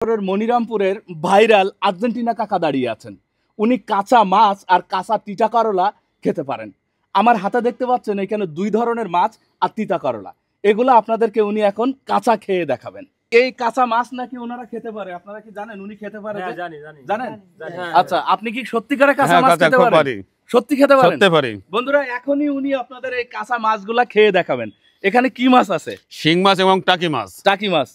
মনিরামপুরের viral Argentina কাকা দাঁড়িয়ে আছেন। উনি কাঁচা মাছ আর কাঁচা তিতা করলা খেতে পারেন। আমার হাতে দেখতে পাচ্ছেন এখানে দুই ধরনের মাছ আর তিতা করলা, এগুলো আপনাদেরকে উনি এখন কাঁচা খেয়ে দেখাবেন। এই কাঁচা মাছ নাকি ওনারা খেতে পারে, আপনারা কি জানেন উনি খেতে পারে? জানেন? আচ্ছা, আপনি কি সত্যিকারে কাঁচা মাছ খেতে পারেন? সত্যি খেতে পারেন? বন্ধুরা, এখনই উনি আপনাদের এই কাঁচা মাছগুলা খেয়ে দেখাবেন। এখানে কি মাছ আছে? শিং মাছ এবং টাকি মাছ। টাকি মাছ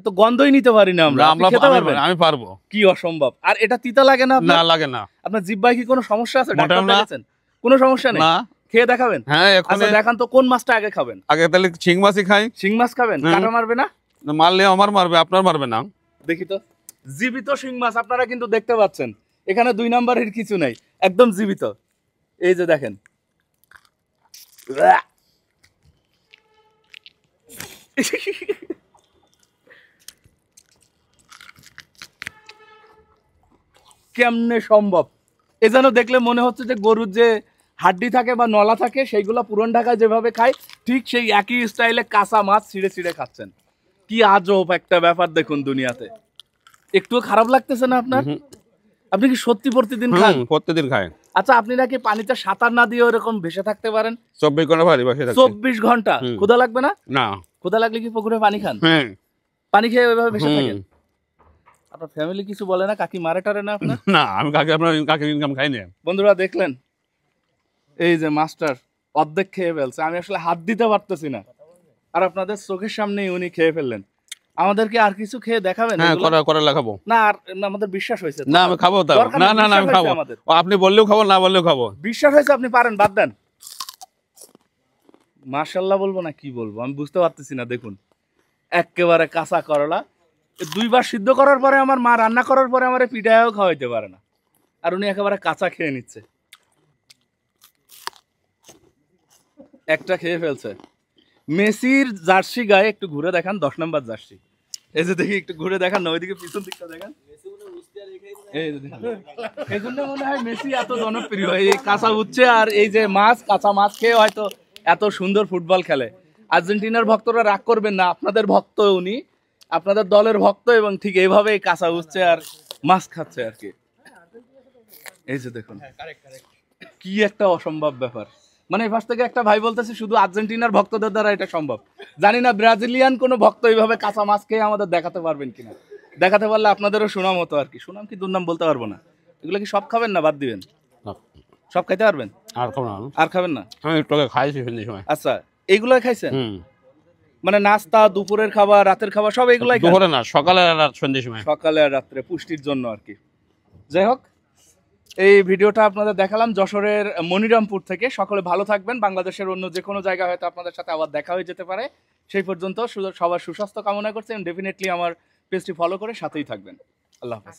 তো গন্ধই নিতে পারি না আমরা। খেতে পারবেন? আমি পারবো। কি অসম্ভব! আর এটা তিতা লাগে না? না, লাগে না। আপনার জিহ্বায় কি কোনো সমস্যা আছে? ডাক্তার দেখাচ্ছেন? কোনো সমস্যা নেই? না। খেয়ে দেখাবেন? হ্যাঁ, এখন আচ্ছা দেখান তো কোন মাছটা আগে খাবেন। আগে তাহলে শিং মাছই খাই। শিং মাছ খাবেন? কাটা মারবে না? মারলে আমার মারবে, আপনার মারবে না। দেখি তো। জীবিত শিং মাছ আপনারা কিন্তু দেখতে পাচ্ছেন, এখানে দুই নাম্বারের কিছু নাই, একদম জীবিত। এই যে দেখেন, কেমনে সম্ভব? এ যেন দেখলে মনে হচ্ছে যে গরুর যে হাড্ডি থাকে বা নলা থাকে সেইগুলো পুরান ঢাকায় যেভাবে খায় ঠিক সেই একই স্টাইলে কাঁচা মাছ ছিঁড়ে ছিঁড়ে খাচ্ছেন। কি আজব একটা ব্যাপার দেখুন দুনিয়াতে। একটুও খারাপ লাগতেছে না আপনার? আপনি কি সত্যি প্রতিদিন খান? প্রতিদিন খাই। আচ্ছা, আপনি নাকি পানিতে সাঁতার না দিয়ে ওরকম ভেসে থাকতে পারেন 24 ঘন্টা পানি বসে থাকি। 24 ঘন্টা? ক্ষুধা লাগবে না? না। ক্ষুধা লাগলে কি পুকুরে পানি খান? হ্যাঁ। পানি খেয়ে ওইভাবে ভেসে থাকেন? আপনার ফ্যামিলি কিছু বলে না? কাকি মারে টারে না আপনার? না, আমি কাকি ইনকাম খাই না। বন্ধুরা দেখলেন, এই যে মাস্টার অর্ধেক খেয়ে ফেলছে, আমি আসলে হাত দিতে পারতেছি না, আর আপনাদের চোখের সামনেই উনি খেয়ে ফেললেন। আমাদেরকে আর কিছু খেয়ে দেখাবেন? হ্যাঁ, করা লাগাবো। না, আর আমাদের বিশ্বাস হয়েছে। না, আমি খাবো। না, আমি খাবো। আপনি বললেও খাবো, না বললেও খাবো। বিশ্বাস হয়েছে, আপনি পারেন, বাদ দেন। মাশাআল্লাহ বলবো না কি বলবো আমি বুঝতে পারতেছি না। দেখুন, একেবারে কাঁচা করলা, 2 বার সিদ্ধ করার পরে আমার মা রান্না করার পরে আমার পিঠাও খাওয়াইতে পারে না, আর উনি একেবারে কাঁচা খেয়ে নিচ্ছে। একটা খেয়ে ফেলছে। মেসির জার্সি গায়ে একটু ঘুরে দেখান, 10 নম্বর জার্সি। এই যে দেখি, একটু ঘুরে দেখান না, ওইদিকে পিছন দিকটা দেখান। এই জন্য মনে হয় মেসি এত জনপ্রিয়, এই কাঁচা উচ্ছে আর এই যে মাছ, কাঁচা মাছ খেয়ে হয়তো এত সুন্দর ফুটবল খেলে। আর্জেন্টিনার ভক্তরা রাগ করবেন না, আপনাদের ভক্ত উনি, আপনাদের দলের ভক্ত, এবং ঠিক এইভাবেই কাঁচা উচ্ছে আর মাছ খাচ্ছে আর কি। এই যে দেখুন, কি একটা অসম্ভব ব্যাপার। মানে এই পাশ থেকে একটা ভাই বলতেছে শুধু আর্জেন্টিনার ভক্তদের দ্বারা এটা সম্ভব। জানি না ব্রাজিলিয়ান কোনো ভক্ত এইভাবে কাঁচা মাছ খেয়ে আমাদের দেখাতে পারবেন কিনা। দেখাতে পারলে আপনাদেরও সুনাম হতো আর কি। সুনাম কি দুর্নাম বলতে পারবো না। এগুলো কি সব খাবেন না বাদ দিবেন? সব খাইতে পারবেন? আর খাবো না। আর খাবেন না? আমি একটু খাইছি সন্ধ্যের সময়। আচ্ছা, এইগুলো খাইছেন? মানে নাস্তা, দুপুরের খাবার, রাতের খাবার সব এগুলাই? দুপুরে না, সকালে আর সন্ধ্যের সময়। সকালে আর রাত্রে, পুষ্টির জন্য আর কি। যাই হোক, এই ভিডিওটা আপনাদের দেখালাম যশোরের মনিরামপুর থেকে। সকলে ভালো থাকবেন। বাংলাদেশের অন্য যে কোনো জায়গায় হয়তো আপনাদের সাথে আবার দেখা হয়ে যেতে পারে। সেই পর্যন্ত সবার সুস্বাস্থ্য কামনা করছি, এবং ডেফিনেটলি আমার পেজটি ফলো করে সাথেই থাকবেন। আল্লাহ হাফেজ।